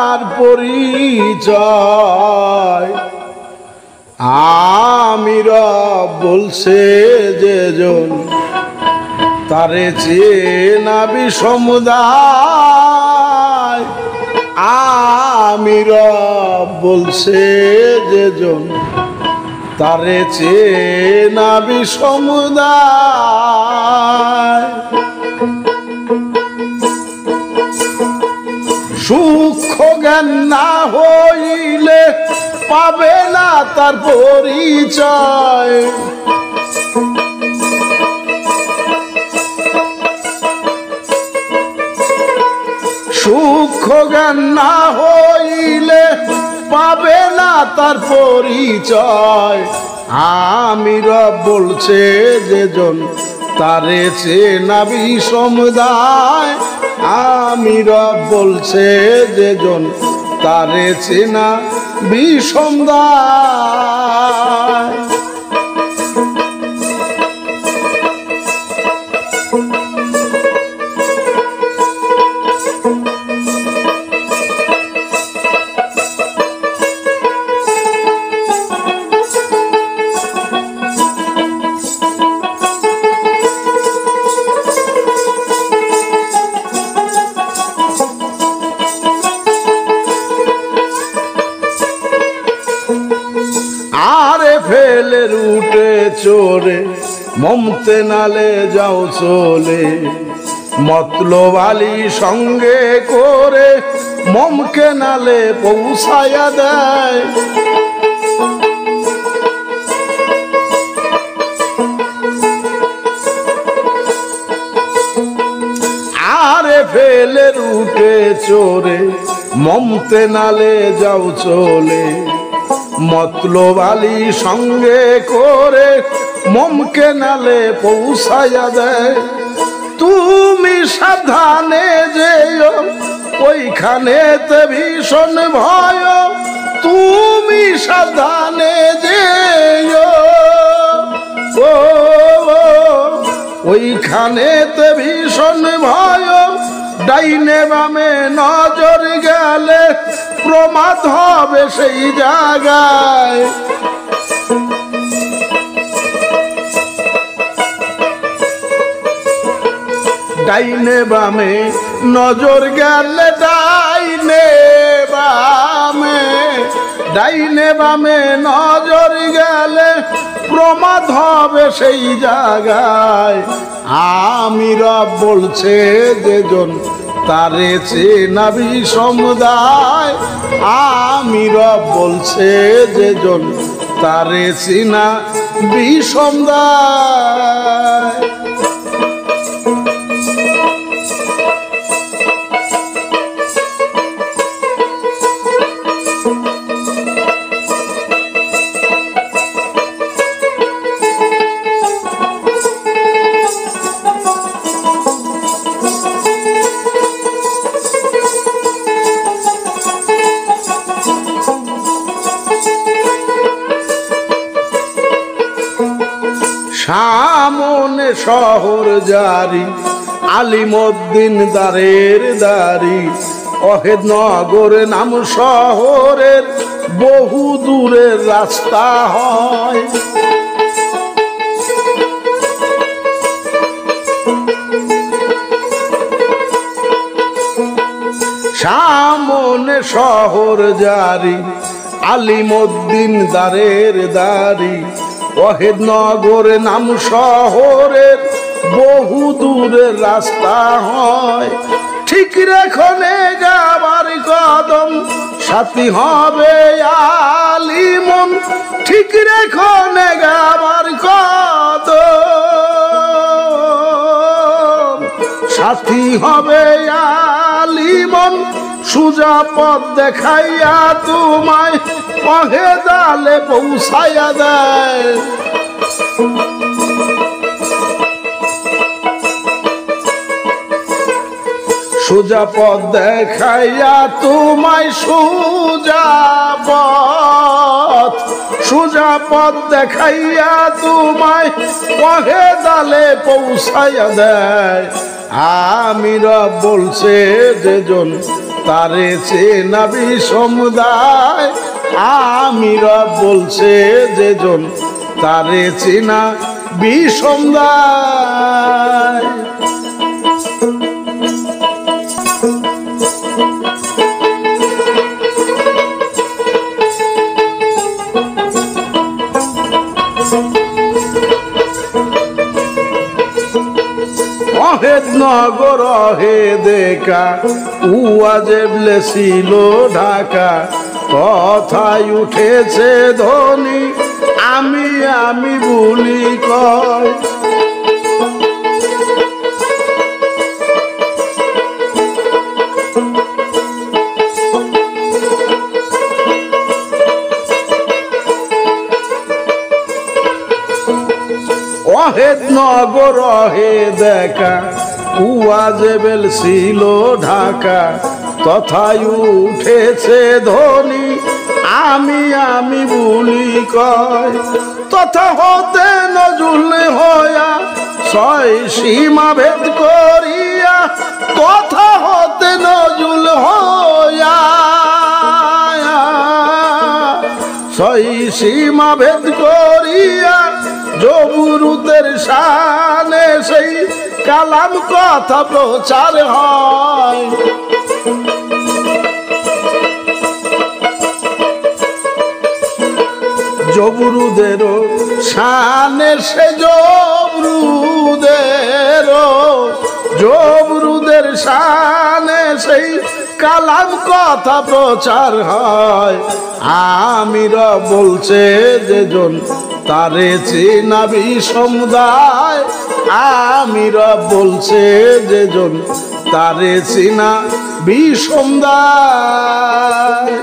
আমার পরিচয় আমি রব বলছে যেজন তারে চেনাবি সমুদায় আমি রব বলছে যেজন তারে চেনাবি সমুদায় সূক্ষ্ম জ্ঞান না হইলে পাবে না তার পরিচয় সূক্ষ্ম জ্ঞান না হইলে পাবে না তার পরিচয় আমি রব বলছে যেজন তারে চেনাবি সমুদায় আমি রব বলছে যেজন তারে চেনাবি সমুদায় আরে ফেলে রুটে চোরে মমতে নালে যাও চলে মতলবালি সঙ্গে করে মমকে নালে পৌঁছায়া দেয় আরে ফেলে রুটে চোরে মমতে নালে যাও চলে মতলবালি সঙ্গে করে মমকে নালে পৌঁছায়া দেয় তুমি সাবধানে যেও ওইখানেতে ভীষণ ভয় তুমি সাবধানে যেও ওইখানেতে ভীষণ ভয় ডাইনে বামে নজর গেলে প্রমাদ হবে সেই জায়গায় ডাইনে বামে নজর গেলে ডাইনে বামে নজর গেলে প্রমাদ হবে সেই জায়গায় আমি রব বলছে যেজন তারে চেনাবি সমুদায় আমি রব বলছে যেজন তারে চেনাবি সমুদায় সামনে শহর জারি আলিমউদ্দিন দারের দারি অহেদ নগর নাম শহরের বহু দূরের রাস্তা হয় সামনে শহর জারি আলিমউদ্দিন দারের দারি অহেদ নগর নাম শহরের বহু দূরের রাস্তা হয় ঠিক রেখনে যাবার কদম সাথী হবে আলিমন ঠিক রেখনে যাবার কদম সাথী হবে আলিমন সুজা পথ দেখাইয়া তোমায় পহে জালে পৌঁছাইয়া দেয় সোজা পথ দেখাইয়া তোমায় সোজা পথ সোজা পথ দেখাইয়া তোমায় পহে জালে পৌঁছাইয়া দেয়। আমি রব বলছে যেজন তারে চেনা বিষম দায়। আমি রব বলছে যেজন তারে চেনা বিষম দায়। অহেদ নগর অহেদেকা উয়াজেবলে ছিল ঢাকা। কথায় উঠেছে ধ্বনি আমি আমি বলি কয়। অহেদ নগর অহেদেকা উয়াজেবেল ছিল ঢাকা। তথায় উঠেছে ধ্বনি আমি আমি বলি কয়। তথা হতে নজরুল হইয়া ছয় সীমা ভেদ করিয়া। তথা হতে নজরুল হইয়া ছয় সীমা ভেদ করিয়া জবুরুদের শানে সেই কালাম কথা প্রচার হয়। জবরুদের শানে সে জবরুদের শানে সেই কালাম কথা প্রচার হয়। আমি রব বলছে যেজন তারে চেনা বিষম দায়। আমি রব বলছে যেজন তারে চেনা বিষম দায়।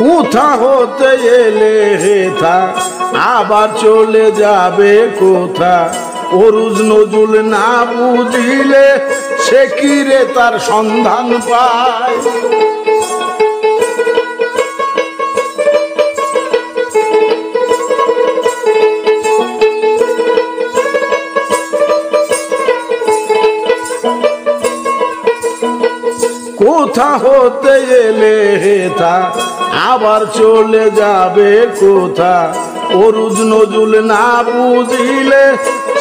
কোথা হতে এলে হেথা আবার চলে যাবে কোথা। অরুজ নজরুল না বুঝিলে সে কি রে তার সন্ধান পায়। কোথা হতে এলে হেথা আবার চলে যাবে কোথা। অরুজ নজরুল না বুঝিলে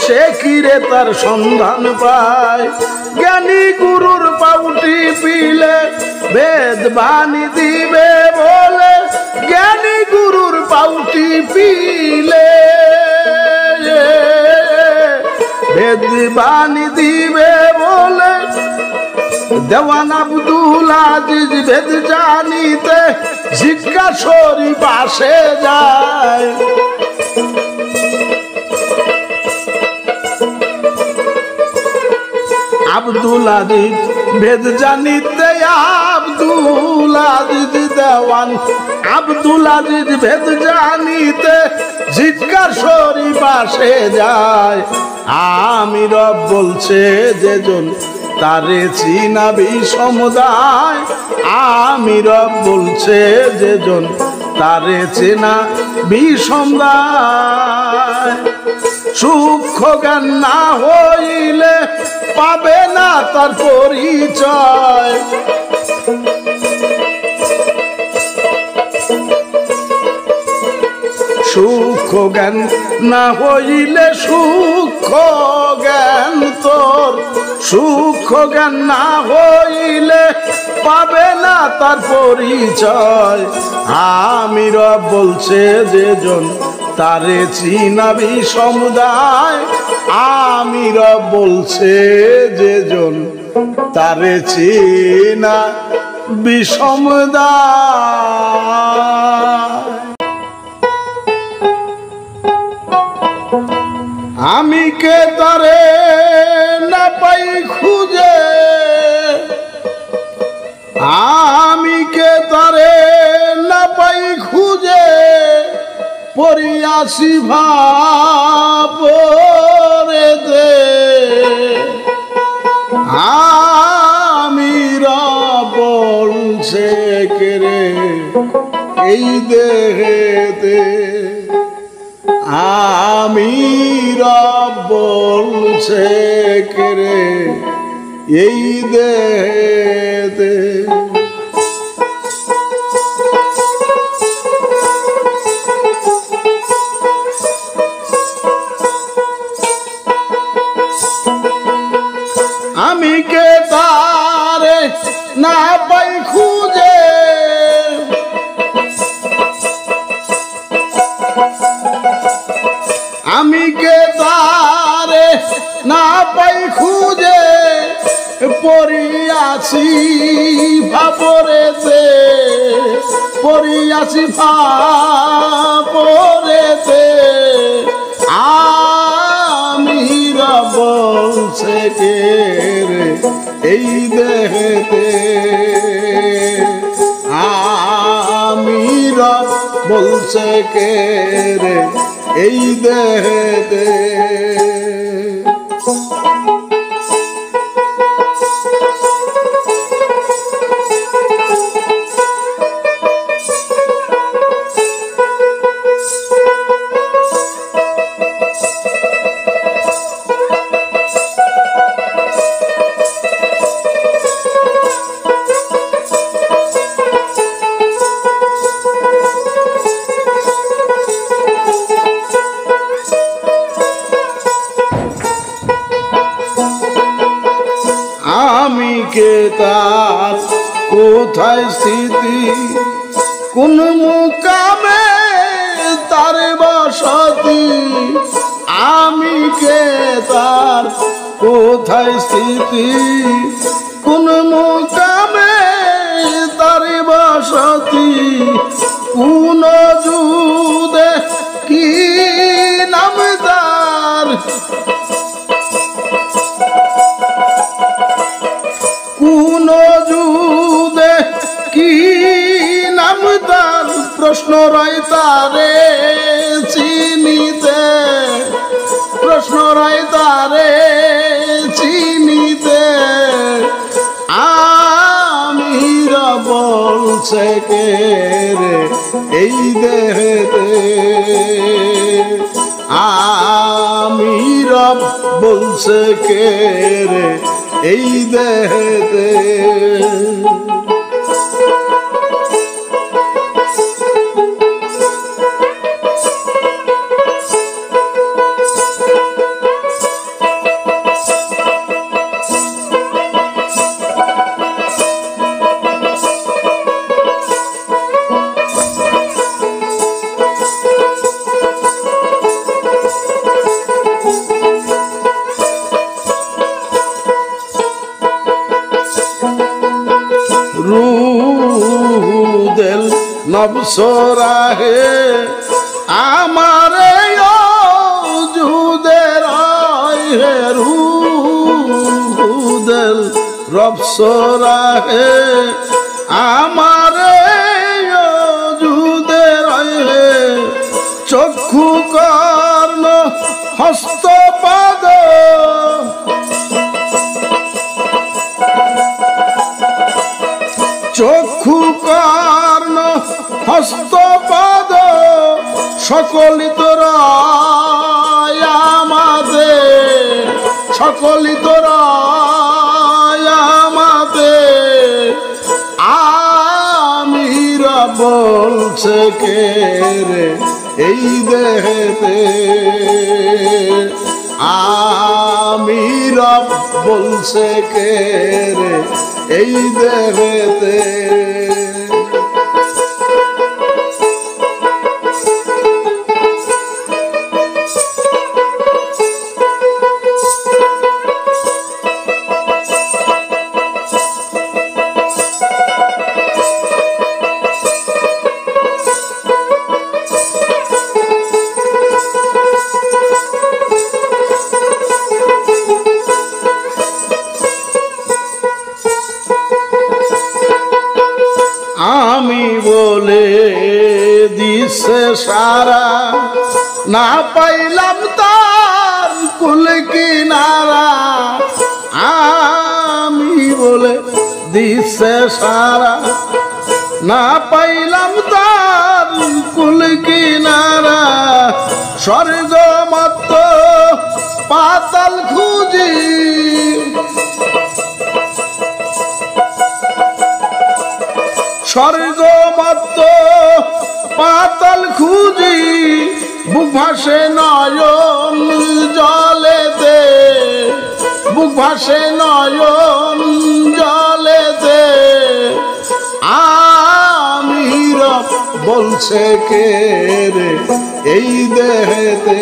সে কিরে তার সন্ধান পায়। জ্ঞানী গুরুর পাউটি পিলে বেদ বাণী দিবে বলে। জ্ঞানী গুরুর পাউটি পিলে বেদ বাণী দিবে বলে। দেওয়ান আব্দুল আজিজ ভেদ জানিতে জিজ্ঞাসরি পাশে যায়। আব্দুল আজিজ ভেদ জানিতে আব্দুল আজিজ দেওয়ান আব্দুল আজিজ ভেদ জানিতে জিজ্ঞাসরি পাশে যায়। আমি রব বলছে যেজন তারে চিনা বিষম দায়। আমি রব বলছে যেজন তারে চেনা বিষম দায়। সূক্ষ্ম জ্ঞান না হইলে পাবে না তার পরিচয়। সূক্ষ্ম জ্ঞান না হইলে সূক্ষ্ম জ্ঞান তোর। সূক্ষ্ম জ্ঞান না হইলে পাবে না তার পরিচয়। আমি রব বলছে যেজন তারে চিনা বিষম দায়। আমি রব বলছে যেজন তারে চিনা বিষম দায়। আমি কে তারে না পাই খুঁজে, আমি কে তারে না পাই খুঁজে, পড়িয়াছি ভাবরে দে। আমি বলছে কেরে এই দেহেতে, আমি বলছে কেরে এই দেহেতে। আমি কে তারে না পাই খুঁজে, আমি কে তারে না পাই খুঁজে, পড়িয়াছি ভাবরেতে, পড়িয়াছি ভাবরেতে। আমি বলছে কে রে এই দেহেতে, আমি বলছে কে রে এই দেহেতে। আমি কে তার কোথায় স্থিতি, কোন মুকামে তার বসতি। আমি কে তার কোথায় স্থিতি, কোন মুকামে তার বসতি। কোন যুদে কি নাম তার, কোন যুদে কি নাম তার। প্রশ্ন রয় তারে চিনিতে, প্রশ্ন রয় তারে চিনিতে। আমি বলছে কে রে এই দেহেতে, আমি বলছে কে রে এই দেহেতে। রুদেল নবসরাহে আমারে যুদের হে, রুদেল রবসরাহে আমারে যুদের হে। চক্ষু কর্ণ হস্ত পাদ, চক্ষু কর্ণ হস্ত পাদ সকলি তোর আমাদে, সকলি তোর আমাদে। আমি বলছে কে রে এই দেহেতে, আমি বলছে কে রে এই দেহেতে। দিছে সারা না পাইলাম তার কুল কিনারা আমি বলে দিছে সারা না পাইলাম তার কুল কিনারা স্বর্গ মত পাতাল খুঁজি স্বর্গ মত পাতাল খুঁজি বুক ভাসে নয়ন জলেতে বুক ভাসে নয়ন জলেতে আমি রব বলছে কে রে এই দেহেতে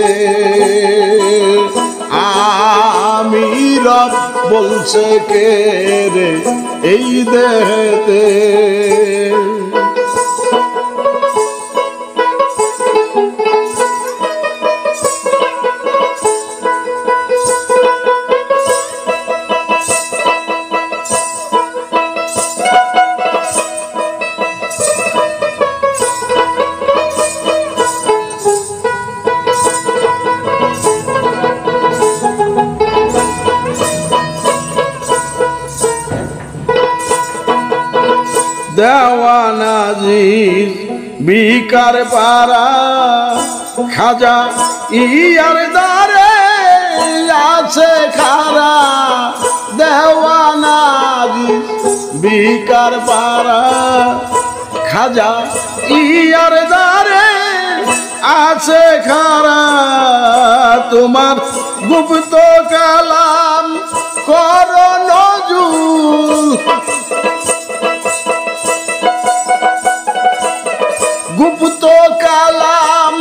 আমি রব বলছে কে রে এই দেহেতে দেওয়ানাজির বিকার পারা খাজা ইয়ার দারে আছে খারা দেওয়ানাজির বিকার পারা খাজা ইয়ার দারে আছে খারা তোমার গুপ্ত কালাম কর নজুল গুপ্ত কালাম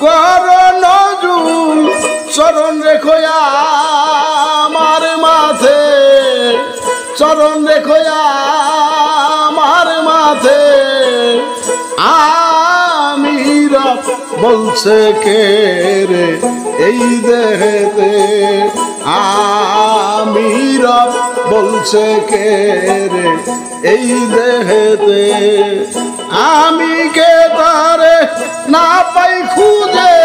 কর নজুল চরণ রেখো আমার মাথে চরণ রেখো আমার মাথে আমি রব বলছে কে রে এই দেহেতে আমি রব বলছে কে রে এই দেহেতে আমি কে তারে না পাই খুঁজে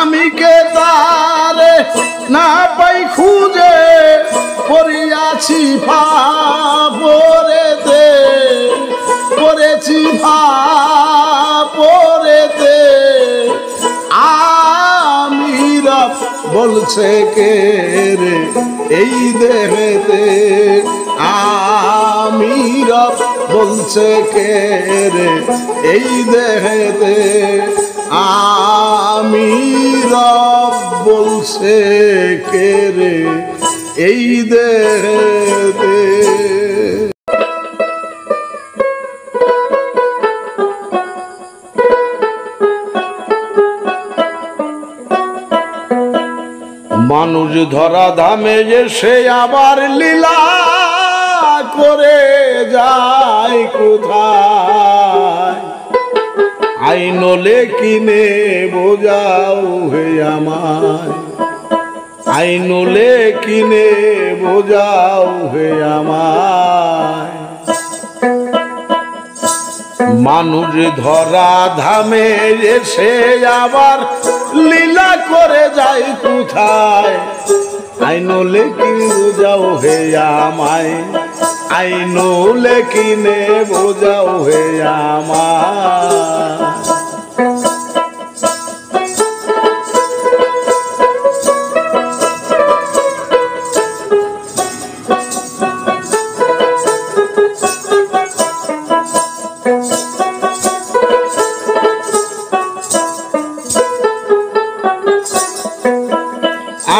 আমি কে তারে না পাই খুঁজে পড়িয়াছি পরেতে পড়েছি পরেতে আমি রব বলছে কে রে এই দেহেতে আমি রব বলছে কে রে এই দেহেতে আমি রব বলছে কে রে এই দেহেতে মানুষ ধরা ধামে এসে আবার লীলা করে যায় কোথায় আইনলে কিনে বোঝাও হে আমায় আইনলে কিনে বোঝাও হে আমায় মানুষ ধরা ধামে এসে আবার লীলা করে যায় কোথায় আইনলে কিনে বোঝাও হে আমায় আইনলে কিনে বোঝাও হে আমায়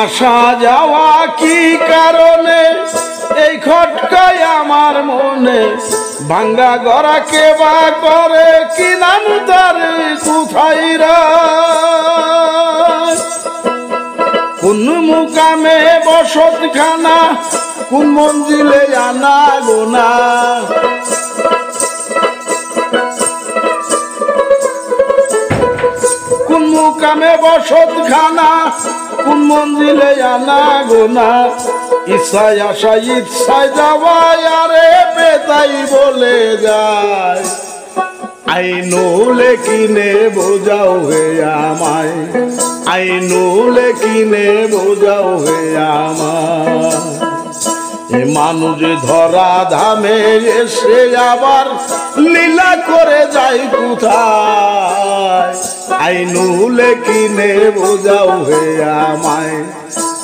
আসা যাওয়া কি কারণে এই খটকায় আমার মনে ভাঙ্গা গড়া কে বা করে কি নাম তার কোথায় কোন মুকামে বসতখানা কোন মঞ্জিলে আনা গোনা কোন মুকামে বসতখানা কোন মঞ্জিলে আনা গোনা ইচ্ছায় আসা ইচ্ছায় যাওয়া আরে তাই বলে যায় আইনুলে কিনে বোঝাও হে আমায় আইনুলে কিনে বোঝাও হে আমায় এ মানুষ ধরা ধামে এসে আবার লীলা করে যায় কোথায় আইনুলে কিনে বোঝাও হে আমায়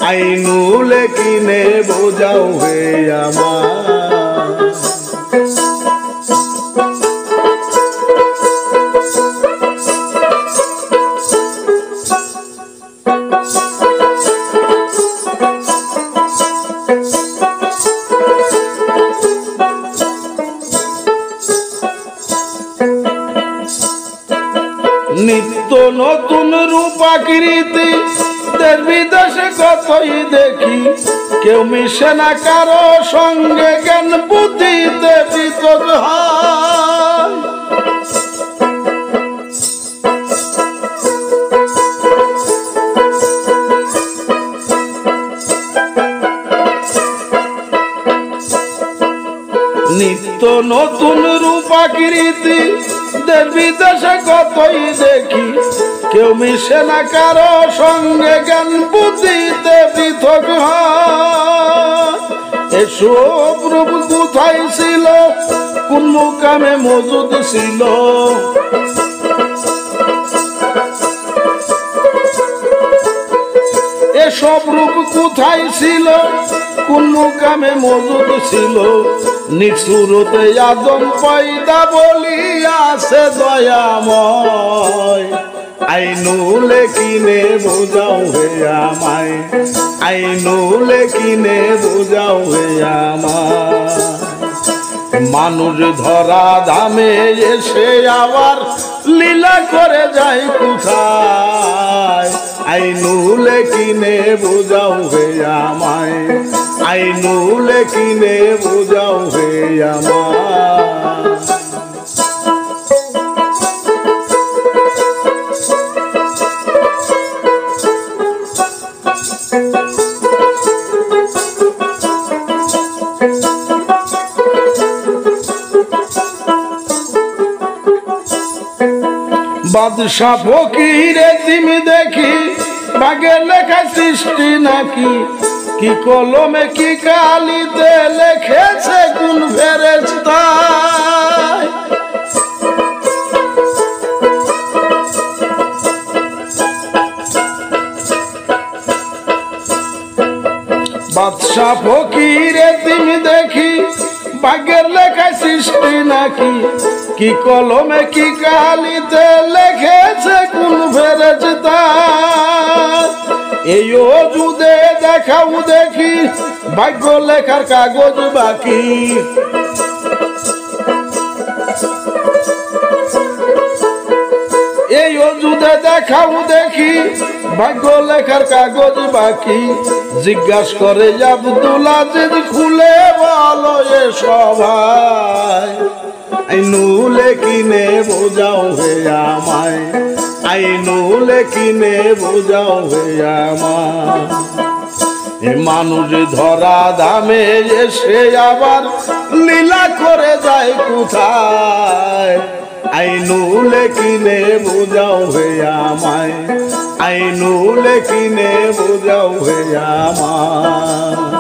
আইনুলে কিনে বোঝাও হে আমায় নিত্য নতুন রূপাকৃতি দেশ বিদেশে কতই দেখি কেউ মিশে না কারো সঙ্গে জ্ঞান বুদ্ধিতে পৃথক হয় নিত্য নতুন রূপাকৃতি দেশ বিদেশে কতই দেখি কেউ মিশে না কারো সঙ্গে জ্ঞান বুদ্ধিতে পৃথক হয় এসব রূপ কোথায় ছিল কোন মুকামে মজুদ ছিল এসব রূপ কোথায় ছিল কোন মুকামে মজুদ ছিল নিঃসুরতে আদম পয়দা বলিয়াছে দয়াময় আইনুলে কিনে বোঝাও হে আমায় আইনুলে কিনে বোঝাও হে আমায় মানুষ ধরা ধামে এসে আবার লীলা করে যায় কোথায় আইনুলে কিনে বোঝাও হে আমায় আইনুলে কিনে বোঝাও হে আমায় বাদশা ফকির তুমি দেখি বাগের লেখা সৃষ্টি নাকি কি কলমে কি কালিতে লিখেছে কোন ফেরেশতা বাদশা ফকির তুমি দেখি বাগের লেখা সৃষ্টি নাকি কি কলমে কি কালিতে লিখেছে কোন ফেরেশতা এই ওজুদে দেখাও দেখি ভাগ্য লেখার কাগজ বাকি এই ওজুদে দেখাও দেখি ভাগ্য লেখার কাগজ বাকি জিজ্ঞাসা করে আব্দুল আজিজ খুলে বলো এ সবাই আইনুলে কিনে বোঝাও হে আমায় আইনুলে কিনে বোঝাও হে আমায় এ মানুষ ধরা ধামে এসে আবার লীলা করে যায় কোথায় আইনুলে কিনে বোঝাও হে আমায় আইনুলে কিনে বোঝাও হে আমায়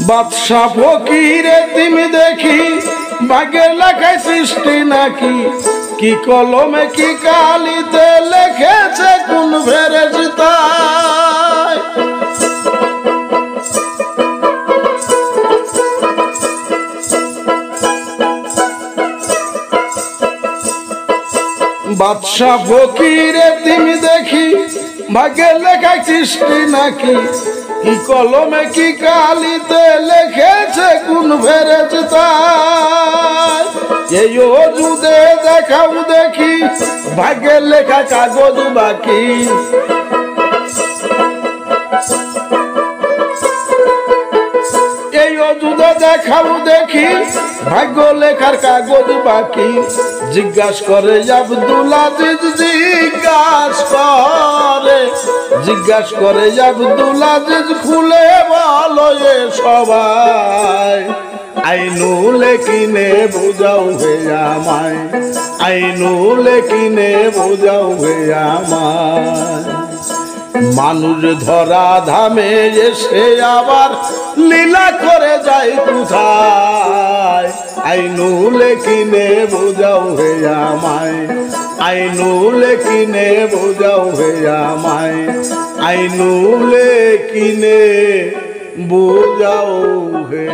বাদশা ফকিরে তুমি দেখি ভাগ্যের লেখায় সৃষ্টি নাকি কি কলমে কি কালিতে লিখেছে কোন ফেরেশতা বাদশা ফকিরে তুমি দেখি ভাগ্যের লেখায় সৃষ্টি নাকি কি কলমে কি কালিতে লিখেছে কোন ফেরেশতা এই ওজুদে দেখাও দেখি ভাগ্যের লেখা কাগজ বাকি এই ওজুদে দেখাও দেখি ভাগ্য লেখার কাগজ বাকি জিজ্ঞাসা করে আব্দুল আজিজ জিজ্ঞাসা করে আব্দুল আজিজ খুলে বলো এ সবাই আইনুলে কিনে বোঝাও হে আমায় আইনুলে কিনে বোঝাও হে আমায় মানুষ ধরা ধামে এসে আবার লীলা করে যায় কোথায় আইনুলে কিনে বোঝাও হে আমায় আইনুলে কিনে বোঝাও হে আমায় আইনুলে কিনে বোঝাও হে